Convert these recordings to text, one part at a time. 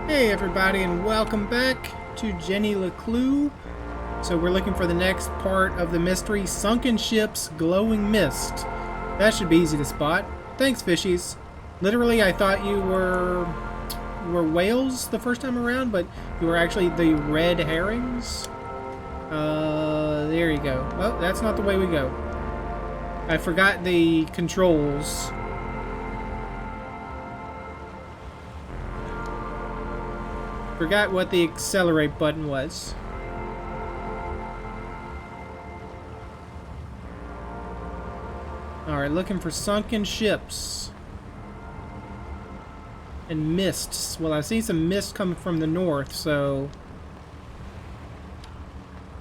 Hey everybody, and welcome back to Jenny LeClue. So we're looking for the next part of the mystery, Sunken Ships, Glowing Mist. That should be easy to spot. Thanks, fishies. Literally, I thought you were whales the first time around, but you were actually the red herrings. There you go. Oh, that's not the way we go. I forgot the controls. Forgot what the accelerate button was. Alright, looking for sunken ships. And mists. Well, I've seen some mist coming from the north, so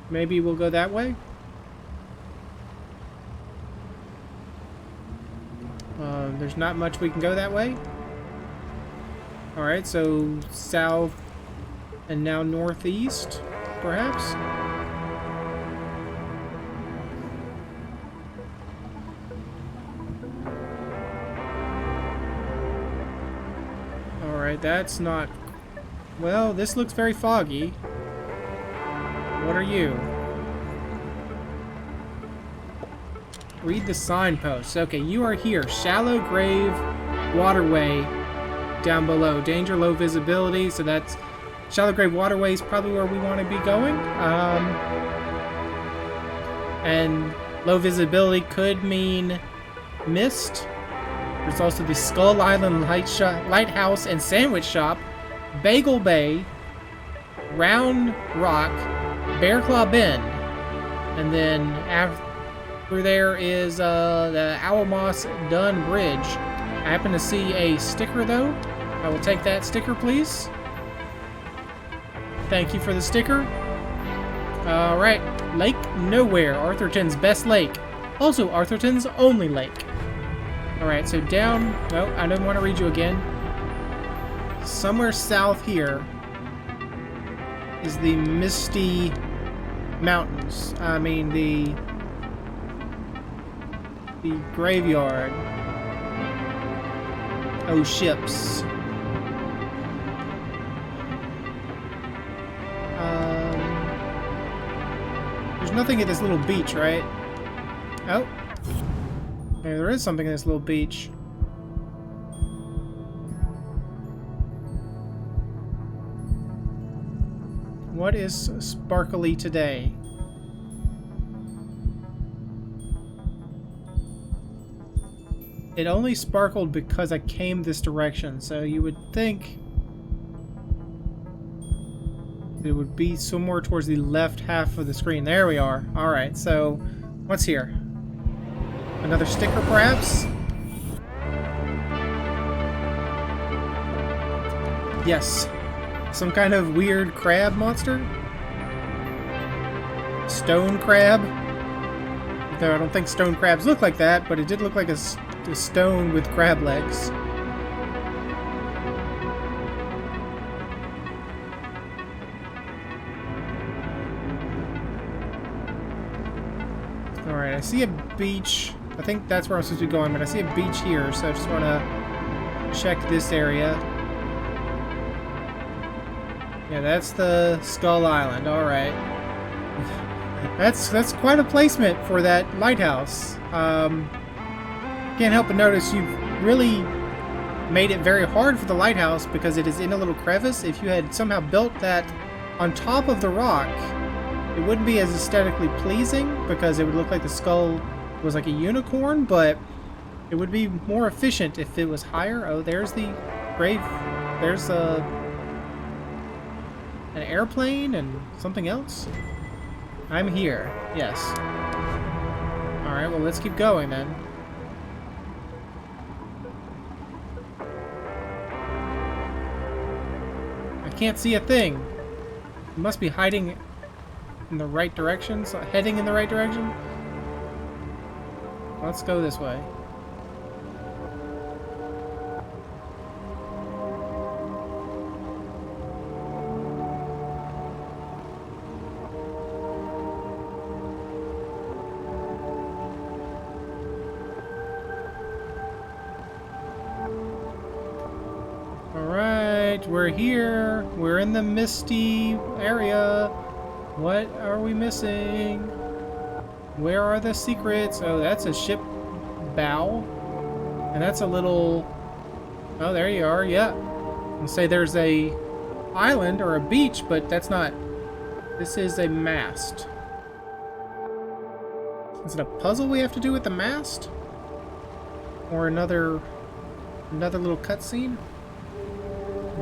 maybe we'll go that way? There's not much we can go that way. Alright, so south and now northeast, perhaps? Alright, that's not... Well, this looks very foggy. What are you? Read the signposts. Okay, you are here. Shallow grave waterway down below. Danger, low visibility. So that's... Shallow grave waterway is probably where we want to be going. And low visibility could mean mist. There's also the Skull Island Lighthouse and Sandwich Shop, Bagel Bay, Round Rock, Bear Claw Bend, and then after there is the Owl Moss Dun Bridge. I happen to see a sticker though. I will take that sticker, please. Thank you for the sticker. Alright, Lake Nowhere, Arthurton's best lake. Also Arthurton's only lake. Alright, so down... No, I don't want to read you again. Somewhere south here is the Misty Mountains. I mean, the graveyard. Oh, ships. There's nothing at this little beach, right? Oh. Maybe there is something at this little beach. What is sparkly today? It only sparkled because I came this direction, so you would think it would be somewhere towards the left half of the screen. There we are. Alright, so what's here? Another sticker, perhaps? Yes. Some kind of weird crab monster? Stone crab? Though I don't think stone crabs look like that, but it did look like a stone with crab legs. Alright, I see a beach. I think that's where I'm supposed to be going, but I see a beach here, so I just want to check this area. Yeah, that's the Skull Island. Alright. That's quite a placement for that lighthouse. Can't help but notice you've really made it very hard for the lighthouse because it is in a little crevice. If you had somehow built that on top of the rock, it wouldn't be as aesthetically pleasing because it would look like the skull was like a unicorn, but it would be more efficient if it was higher. Oh, there's the grave. There's an airplane and something else. I'm here. Yes. Alright, well, let's keep going then. I can't see a thing. It must be hiding in the right direction, so heading in the right direction. Let's go this way. we're here. We're in the misty area. What are we missing? Where are the secrets? Oh, that's a ship bow. And that's a little... Oh, there you are, yeah. I'll say there's a island or a beach, but that's not... This is a mast. Is it a puzzle we have to do with the mast? Or another little cutscene?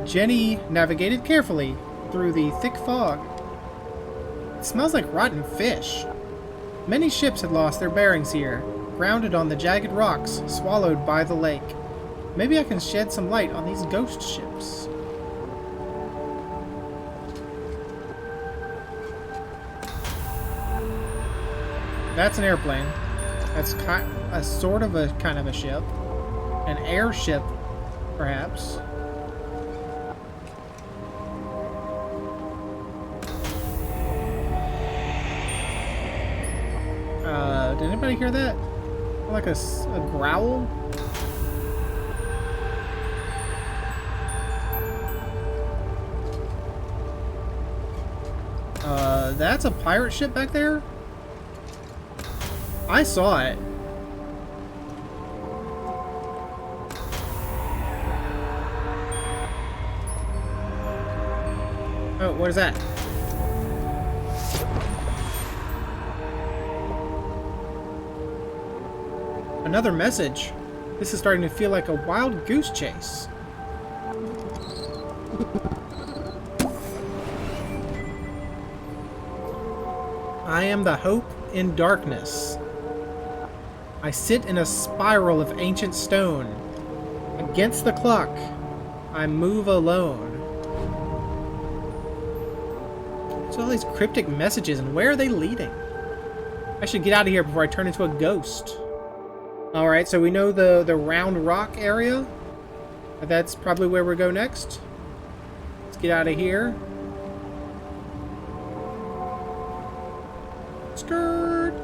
Jenny navigated carefully through the thick fog. It smells like rotten fish. Many ships had lost their bearings here, grounded on the jagged rocks, swallowed by the lake. Maybe I can shed some light on these ghost ships. That's an airplane. That's a sort of a kind of a ship. An airship, perhaps. Did anybody hear that? Like a growl? That's a pirate ship back there? I saw it. Oh, what is that? Another message. This is starting to feel like a wild goose chase. I am the hope in darkness. I sit in a spiral of ancient stone. Against the clock, I move alone. So all these cryptic messages, and where are they leading? I should get out of here before I turn into a ghost. Alright, so we know the round rock area. That's probably where we go next. Let's get out of here. Skirt!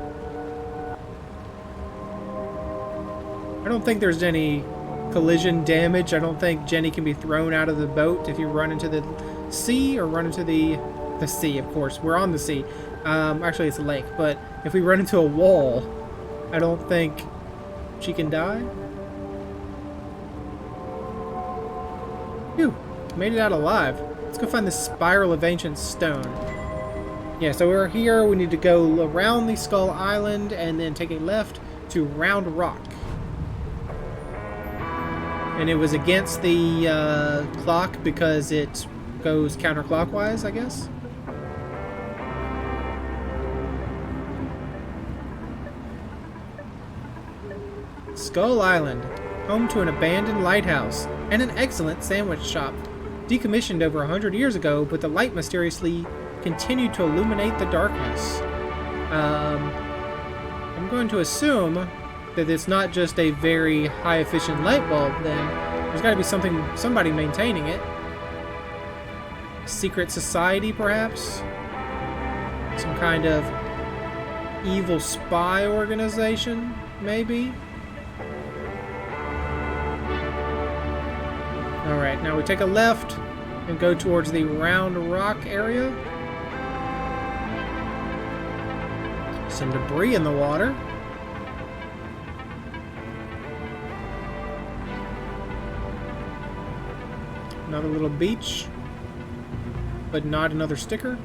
I don't think there's any collision damage. I don't think Jenny can be thrown out of the boat if you run into the sea or run into the sea, of course. We're on the sea. Actually, it's a lake. But if we run into a wall, I don't think she can die. Phew, made it out alive. Let's go find the spiral of ancient stone. Yeah, so we're here. We need to go around the Skull Island and then take a left to Round Rock. And it was against the clock because it goes counterclockwise, I guess. Skull Island, home to an abandoned lighthouse and an excellent sandwich shop. Decommissioned over 100 years ago, but the light mysteriously continued to illuminate the darkness. I'm going to assume that it's not just a very high-efficient light bulb, then there's got to be somebody maintaining it. Secret society, perhaps? Some kind of evil spy organization, maybe? Alright, now we take a left and go towards the Round Rock area. Some debris in the water. Another little beach, but not another sticker.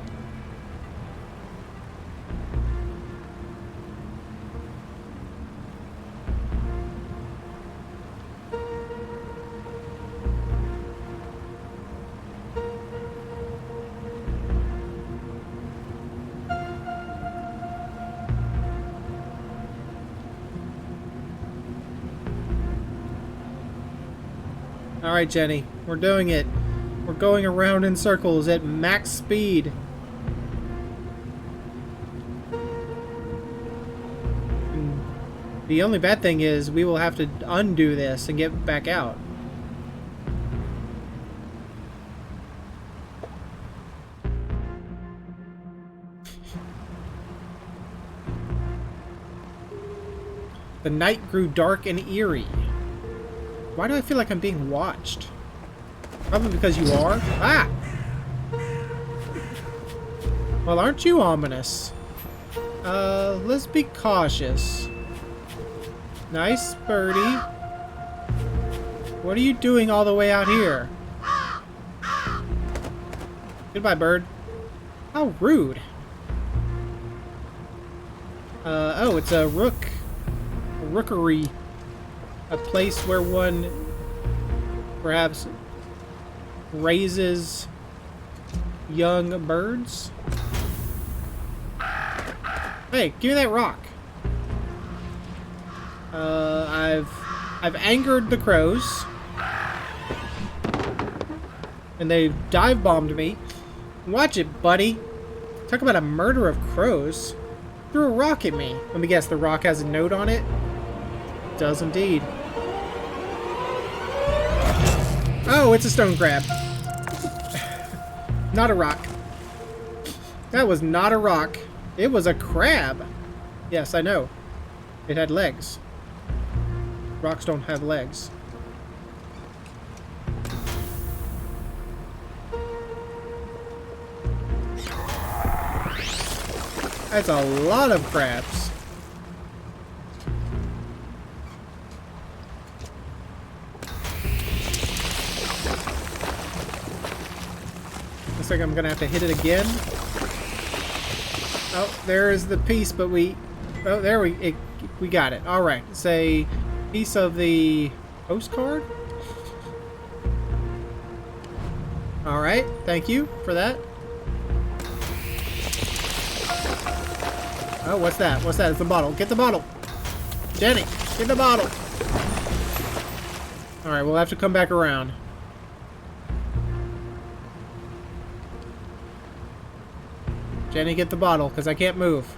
Alright, Jenny, we're doing it. We're going around in circles at max speed. And the only bad thing is we will have to undo this and get back out. The night grew dark and eerie. Why do I feel like I'm being watched? Probably because you are. Ah! Well, aren't you ominous? Let's be cautious. Nice, birdie. What are you doing all the way out here? Goodbye, bird. How rude. Oh, it's a rook. A rookery. A place where one perhaps raises young birds. Hey, give me that rock. I've angered the crows. And they've dive bombed me. Watch it, buddy. Talk about a murder of crows. Threw a rock at me. Let me guess, the rock has a note on it? It does indeed. Oh, it's a stone crab. Not a rock. That was not a rock. It was a crab. Yes, I know. It had legs. Rocks don't have legs. That's a lot of crabs. Looks like I'm gonna have to hit it again. Oh, there is the piece, but we... Oh, there we got it. All right, it's a piece of the postcard. All right, thank you for that. Oh, what's that? What's that? It's the bottle. Get the bottle. Jenny, get the bottle. All right, we'll have to come back around. Jenny, get the bottle, because I can't move.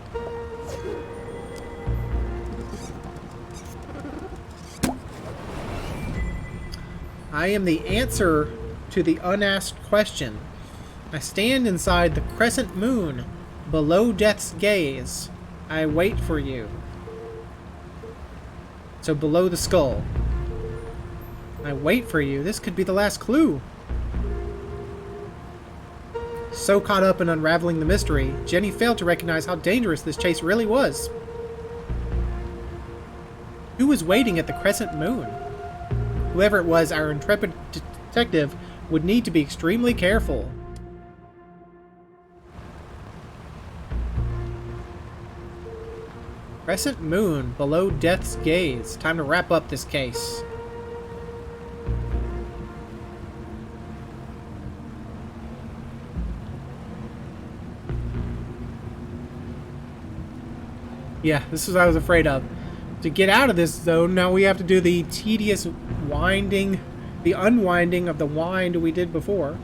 I am the answer to the unasked question. I stand inside the crescent moon, below death's gaze. I wait for you. So below the skull. I wait for you. This could be the last clue. So caught up in unraveling the mystery, Jenny failed to recognize how dangerous this chase really was. Who was waiting at the crescent moon? Whoever it was, our intrepid detective would need to be extremely careful. Crescent moon, below death's gaze. Time to wrap up this case. Yeah, this is what I was afraid of. To get out of this zone, now we have to do the tedious winding, the unwinding of the wind we did before.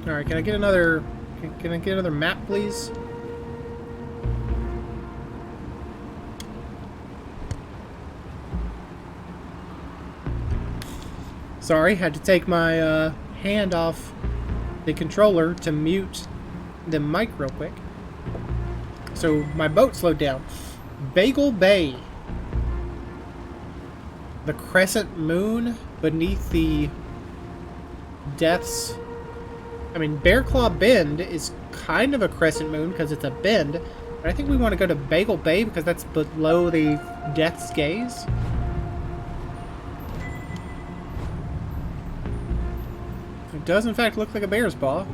Alright, can I get another... Can I get another map, please? Sorry, had to take my hand off the controller to mute the mic real quick. So my boat slowed down. Bagel Bay. The crescent moon beneath the death's... I mean, Bear Claw Bend is kind of a crescent moon because it's a bend, but I think we want to go to Bagel Bay because that's below the Death's Gaze. It does, in fact, look like a bear's paw.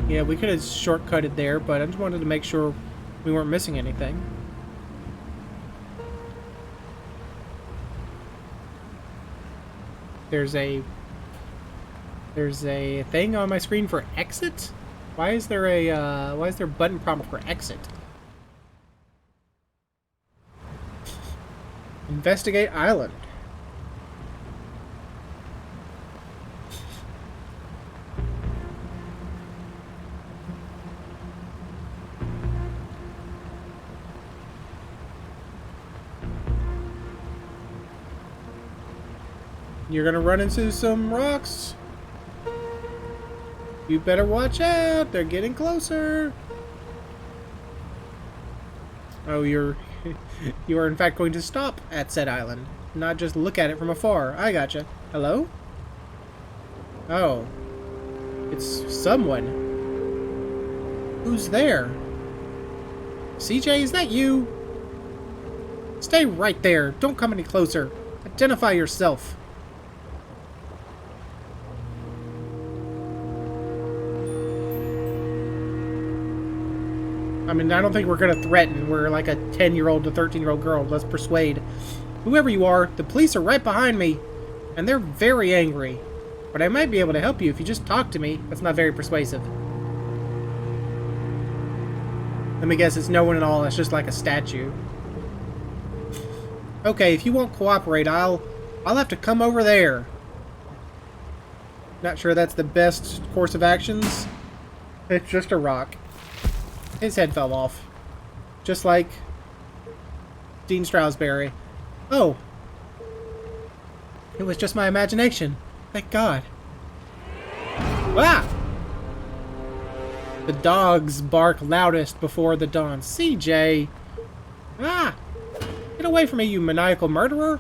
Yeah, we could have shortcutted there, but I just wanted to make sure We weren't missing anything. There's a thing on my screen for exit? Why is there a button prompt for exit? Investigate island. You're gonna run into some rocks. You better watch out. They're getting closer. Oh, you are in fact going to stop at said island, not just look at it from afar. I gotcha. Hello? Oh. It's someone. Who's there? CJ, is that you? Stay right there. Don't come any closer. Identify yourself. I mean, I don't think we're going to threaten. We're like a 10-year-old to 13-year-old girl. Let's persuade. Whoever you are, the police are right behind me. And they're very angry. But I might be able to help you if you just talk to me. That's not very persuasive. Let me guess, it's no one at all. It's just like a statue. Okay, if you won't cooperate, I'll have to come over there. Not sure that's the best course of actions. It's just a rock. His head fell off. Just like Dean Stroudsbury. Oh. It was just my imagination. Thank God. Ah! The dogs bark loudest before the dawn. CJ! Ah! Get away from me, you maniacal murderer!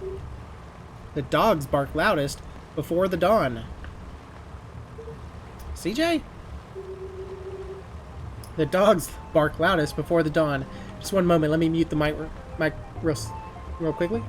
The dogs bark loudest before the dawn. CJ? The dogs bark loudest before the dawn. Just one moment, let me mute the mic real quickly.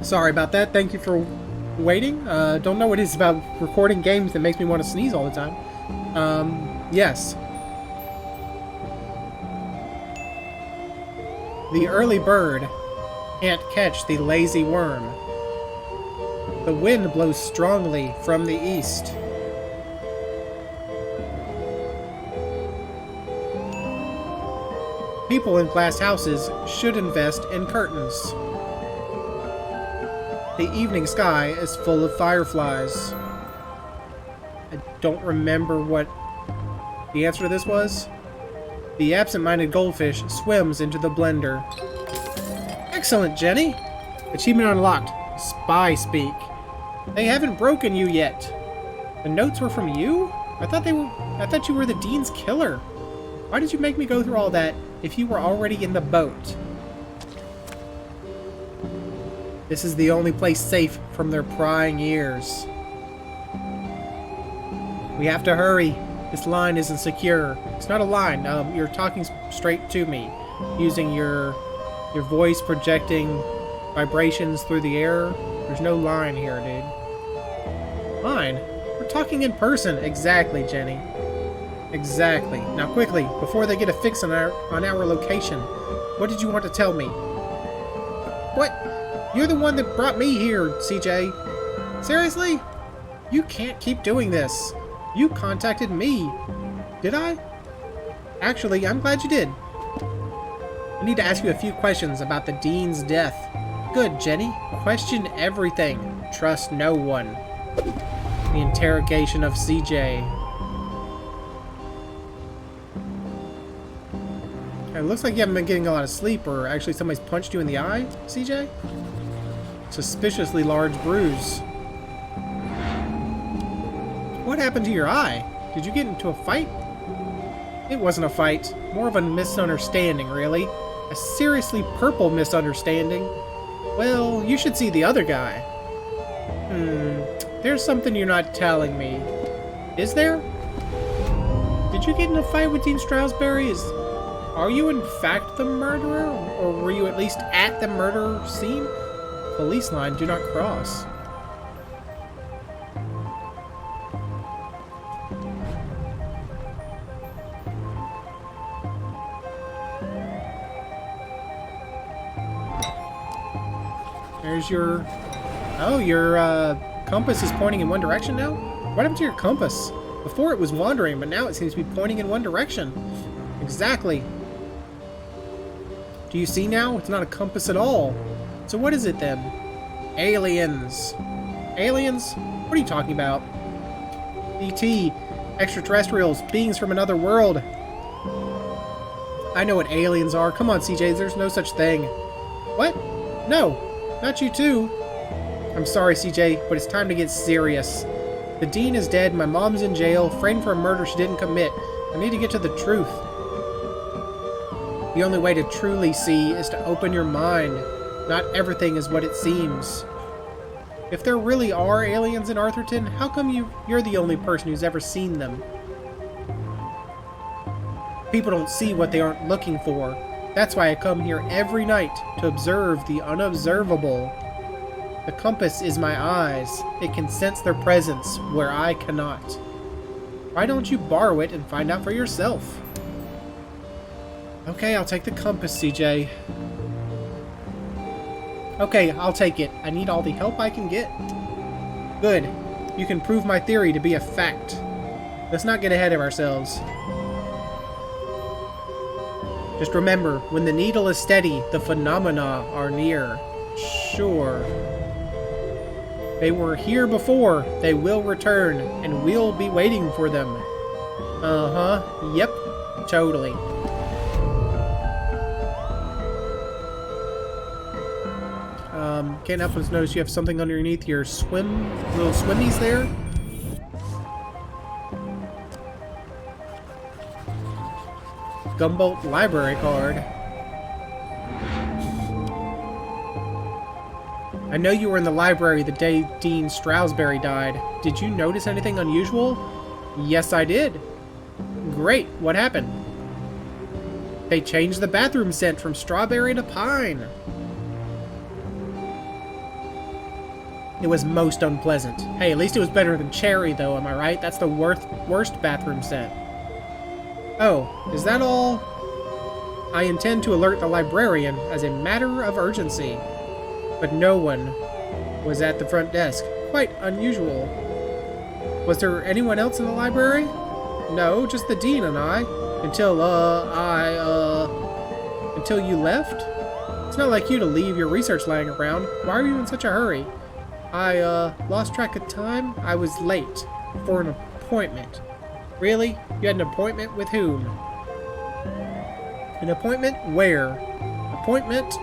Sorry about that. Thank you for waiting. Don't know what it is about recording games that makes me want to sneeze all the time. Yes. The early bird can't catch the lazy worm. The wind blows strongly from the east. People in glass houses should invest in curtains. The evening sky is full of fireflies. I don't remember what the answer to this was. The absent-minded goldfish swims into the blender. Excellent, Jenny! Achievement unlocked. Spy speak. They haven't broken you yet. The notes were from you? I thought you were the Dean's killer. Why did you make me go through all that if you were already in the boat? This is the only place safe from their prying ears. We have to hurry. This line isn't secure. It's not a line. You're talking straight to me, using your voice projecting vibrations through the air. There's no line here, dude. Line? We're talking in person. Exactly, Jenny. Exactly. Now quickly, before they get a fix on our location, what did you want to tell me? What? You're the one that brought me here, CJ. Seriously? You can't keep doing this. You contacted me. Did I? Actually, I'm glad you did. I need to ask you a few questions about the Dean's death. Good, Jenny. Question everything. Trust no one. The interrogation of CJ. It looks like you haven't been getting a lot of sleep, or actually somebody's punched you in the eye, CJ? Suspiciously large bruise. What happened to your eye? Did you get into a fight? It wasn't a fight. More of a misunderstanding, really. A seriously purple misunderstanding. Well, you should see the other guy. There's something you're not telling me. Is there? Did did you get in a fight with Dean Stroudsbury? Are you in fact the murderer? Or were you at least at the murder scene? Police line, do not cross. There's your... Oh, your compass is pointing in one direction now? What happened to your compass? Before it was wandering, but now it seems to be pointing in one direction. Exactly. Do you see now? It's not a compass at all. So what is it then? Aliens. Aliens? What are you talking about? ET. Extraterrestrials. Beings from another world. I know what aliens are. Come on, CJ. There's no such thing. What? No. Not you too. I'm sorry, CJ, but it's time to get serious. The Dean is dead, my mom's in jail, framed for a murder she didn't commit. I need to get to the truth. The only way to truly see is to open your mind. Not everything is what it seems. If there really are aliens in Arthurton, how come you're the only person who's ever seen them? People don't see what they aren't looking for. That's why I come here every night, to observe the unobservable. The compass is my eyes. It can sense their presence where I cannot. Why don't you borrow it and find out for yourself? Okay, I'll take the compass, CJ. Okay, I'll take it. I need all the help I can get. Good. You can prove my theory to be a fact. Let's not get ahead of ourselves. Just remember, when the needle is steady, the phenomena are near. Sure. They were here before, they will return, and we'll be waiting for them. Uh-huh, yep, totally. Can't help but notice you have something underneath your little swimmies there. Gumboldt library card. I know you were in the library the day Dean Stroudsbury died. Did you notice anything unusual? Yes, I did. Great, what happened? They changed the bathroom scent from strawberry to pine. It was most unpleasant. Hey, at least it was better than cherry, though, am I right? That's the worst bathroom scent. Oh, is that all? I intend to alert the librarian as a matter of urgency. But no one was at the front desk. Quite unusual. Was there anyone else in the library? No, just the dean and I. Until you left? It's not like you to leave your research lying around. Why are you in such a hurry? I, lost track of time. I was late for an appointment. Really? You had an appointment with whom? An appointment? Where? Appointment?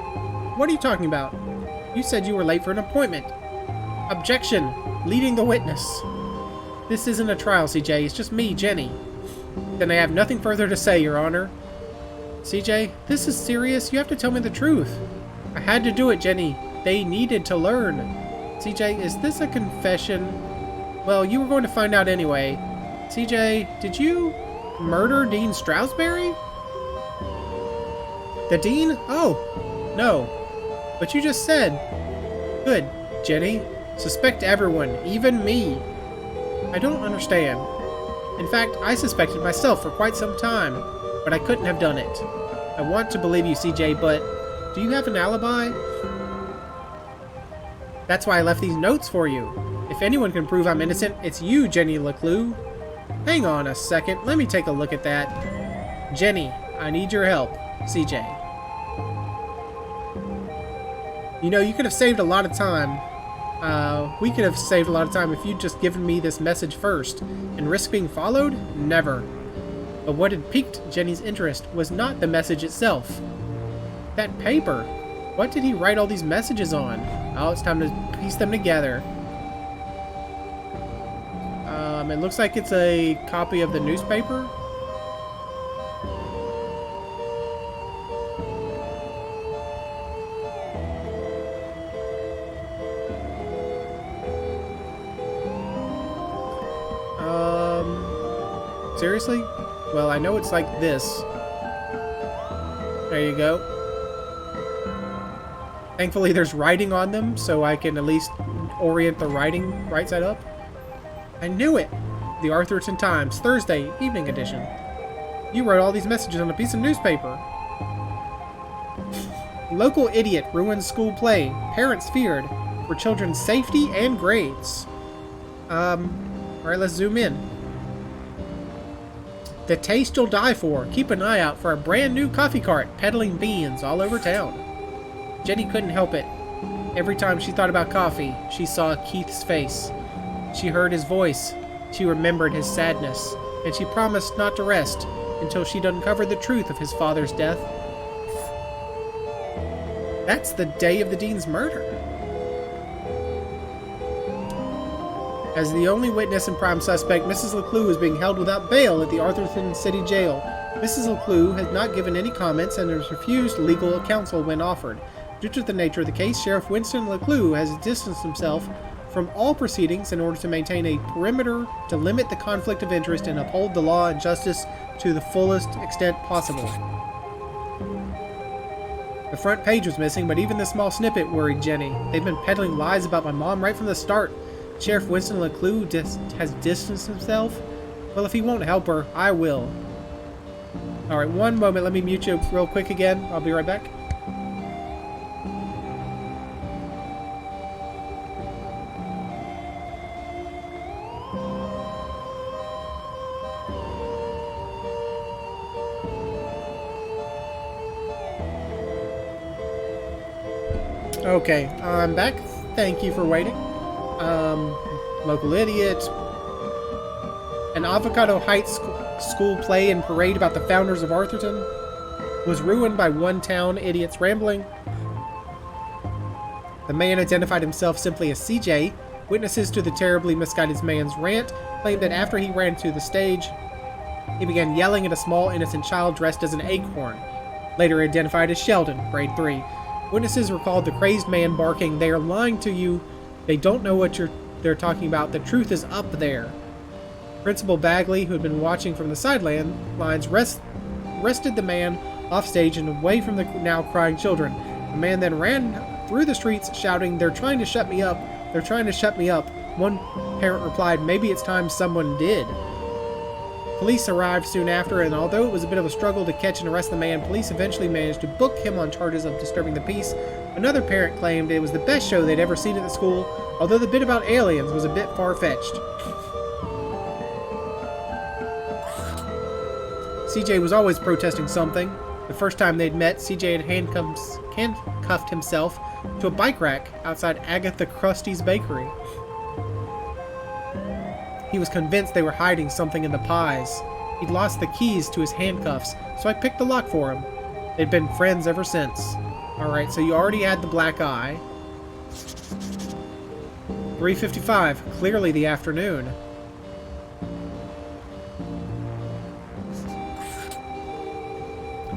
What are you talking about? You said you were late for an appointment. Objection! Leading the witness. This isn't a trial, CJ. It's just me, Jenny. Then I have nothing further to say, Your Honor. CJ, this is serious. You have to tell me the truth. I had to do it, Jenny. They needed to learn. CJ, is this a confession? Well, you were going to find out anyway. CJ, did you murder Dean Stroudsbury? The Dean? Oh, no. But you just said. Good, Jenny. Suspect everyone, even me. I don't understand. In fact, I suspected myself for quite some time, but I couldn't have done it. I want to believe you, CJ, but do you have an alibi? That's why I left these notes for you. If anyone can prove I'm innocent, it's you, Jenny LeClue. Hang on a second, let me take a look at that. Jenny, I need your help. CJ. You know, you could have saved a lot of time. We could have saved a lot of time if you'd just given me this message first. And risk being followed? Never. But what had piqued Jenny's interest was not the message itself. That paper. What did he write all these messages on? Oh, it's time to piece them together. It looks like it's a copy of the newspaper. Seriously? Well, I know it's like this. There you go. Thankfully, there's writing on them, so I can at least orient the writing right side up. I knew it! The Arthurton Times, Thursday, evening edition. You wrote all these messages on a piece of newspaper. Local idiot ruins school play. Parents feared for children's safety and grades. Alright, let's zoom in. The taste you'll die for. Keep an eye out for a brand new coffee cart peddling beans all over town. Jenny couldn't help it. Every time she thought about coffee, she saw Keith's face. She heard his voice. She remembered his sadness. And she promised not to rest until she'd uncovered the truth of his father's death. That's the day of the dean's murder. As the only witness and prime suspect, Mrs. LeClue is being held without bail at the Arthurton City Jail. Mrs. LeClue has not given any comments and has refused legal counsel when offered. Due to the nature of the case, Sheriff Winston LeClue has distanced himself from all proceedings in order to maintain a perimeter to limit the conflict of interest and uphold the law and justice to the fullest extent possible. The front page was missing, but even the small snippet worried Jenny. They've been peddling lies about my mom right from the start. Sheriff Winston LeClue has distanced himself? Well, if he won't help her, I will. Alright, one moment. Let me mute you real quick again. I'll be right back. Okay, I'm back. Thank you for waiting. Local idiot. An Avocado Heights school play and parade about the founders of Arthurton was ruined by one town idiot's rambling. The man identified himself simply as CJ. Witnesses to the terribly misguided man's rant claimed that after he ran to the stage, he began yelling at a small innocent child dressed as an acorn, later identified as Sheldon, grade 3. Witnesses recalled the crazed man barking, "They are lying to you. They don't know what they're talking about. The truth is up there." Principal Bagley, who had been watching from the sidelines, wrested the man off stage and away from the now crying children. The man then ran through the streets shouting, "They're trying to shut me up. They're trying to shut me up." One parent replied, "Maybe it's time someone did." Police arrived soon after, and although it was a bit of a struggle to catch and arrest the man, police eventually managed to book him on charges of disturbing the peace. Another parent claimed it was the best show they'd ever seen at the school, although the bit about aliens was a bit far-fetched. CJ was always protesting something. The first time they'd met, CJ had handcuffed himself to a bike rack outside Agatha Krusty's bakery. He was convinced they were hiding something in the pies. He'd lost the keys to his handcuffs, so I picked the lock for him. They'd been friends ever since. Alright, so you already had the black eye. 3:55, clearly the afternoon.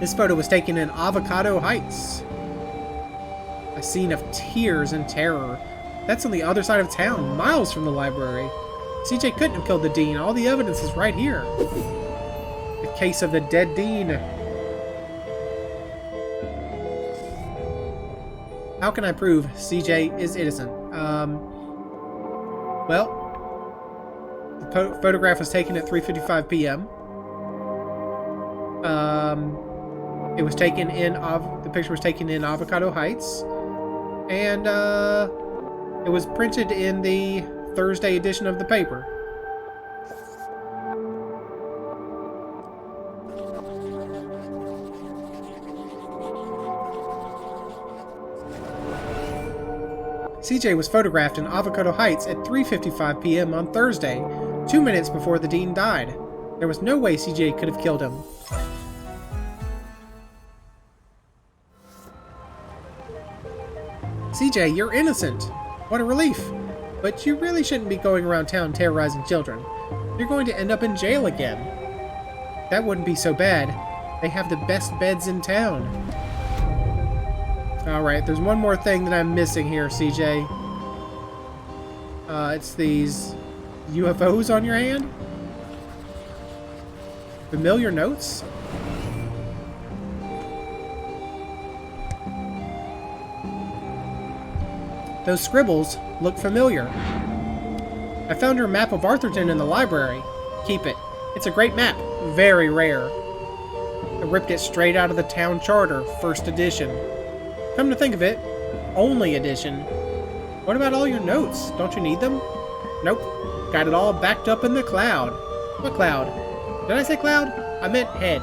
This photo was taken in Avocado Heights. A scene of tears and terror. That's on the other side of town, miles from the library. CJ couldn't have killed the dean. All the evidence is right here. The case of the dead dean. How can I prove CJ is innocent? Well, the photograph was taken at 3:55 p.m. It was taken in the picture was taken in Avocado Heights, and it was printed in the Thursday edition of the paper. CJ was photographed in Avocado Heights at 3:55 p.m. on Thursday, 2 minutes before the dean died. There was no way CJ could have killed him. CJ, you're innocent. What a relief. But you really shouldn't be going around town terrorizing children. You're going to end up in jail again. That wouldn't be so bad. They have the best beds in town. Alright, there's one more thing that I'm missing here, CJ. It's these UFOs on your hand? Familiar notes? Those scribbles look familiar. I found your map of Arthurton in the library. Keep it. It's a great map. Very rare. I ripped it straight out of the town charter, first edition. Come to think of it, only edition. What about all your notes? Don't you need them? Nope. Got it all backed up in the cloud. What cloud? Did I say cloud? I meant head.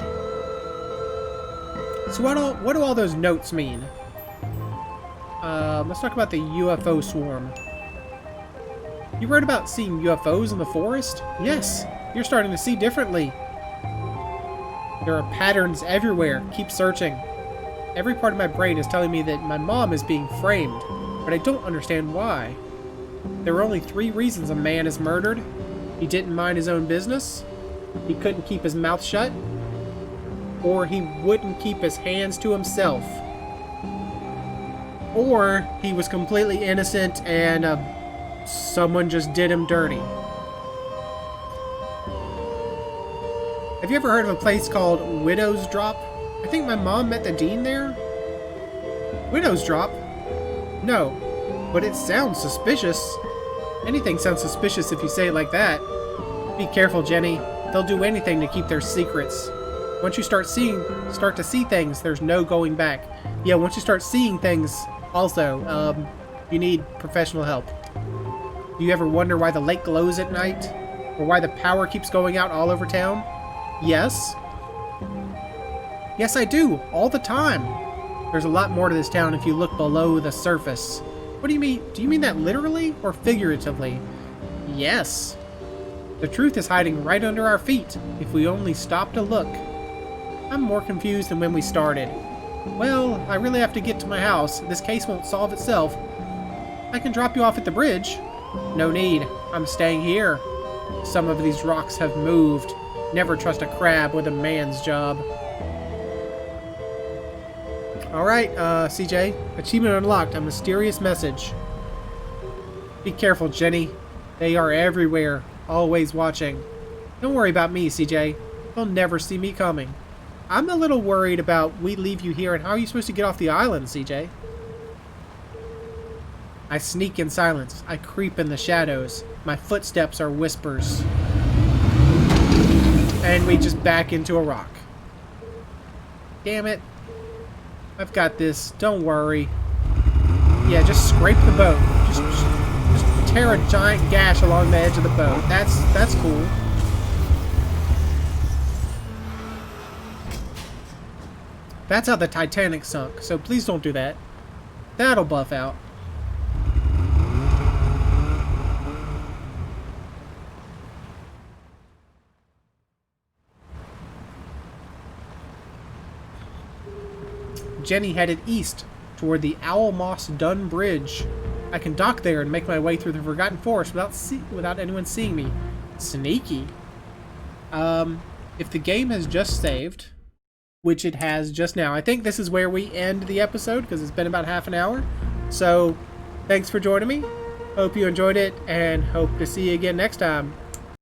So what do all those notes mean? Let's talk about the UFO swarm. You wrote about seeing UFOs in the forest? Yes. You're starting to see differently. There are patterns everywhere. Keep searching. Every part of my brain is telling me that my mom is being framed, but I don't understand why. There are only 3 reasons a man is murdered. He didn't mind his own business, he couldn't keep his mouth shut, or he wouldn't keep his hands to himself. Or he was completely innocent and someone just did him dirty. Have you ever heard of a place called Widow's Drop? I think my mom met the dean there. Widow's Drop? No, but it sounds suspicious. Anything sounds suspicious if you say it like that. Be careful, Jenny. They'll do anything to keep their secrets. Once you start to see things, there's no going back. Yeah, once you start seeing things, also, you need professional help. Do you ever wonder why the lake glows at night? Or why the power keeps going out all over town? Yes? Yes, I do. All the time. There's a lot more to this town if you look below the surface. What do you mean? Do you mean that literally or figuratively? Yes. The truth is hiding right under our feet, if we only stop to look. I'm more confused than when we started. Well, I really have to get to my house. This case won't solve itself. I can drop you off at the bridge. No need. I'm staying here. Some of these rocks have moved. Never trust a crab with a man's job. Alright, CJ. Achievement unlocked. A mysterious message. Be careful, Jenny. They are everywhere. Always watching. Don't worry about me, CJ. They'll never see me coming. I'm a little worried about we leave you here and how are you supposed to get off the island, CJ? I sneak in silence. I creep in the shadows. My footsteps are whispers. And we just back into a rock. Damn it. I've got this. Don't worry. Yeah, just scrape the boat. Just tear a giant gash along the edge of the boat. That's cool. That's how the Titanic sunk, so please don't do that. That'll buff out. Jenny headed east toward the Owl Moss Dun Bridge. I can dock there and make my way through the Forgotten Forest without anyone seeing me. Sneaky. If the game has just saved, which it has just now, I think this is where we end the episode because it's been about half an hour. So, thanks for joining me. Hope you enjoyed it and hope to see you again next time.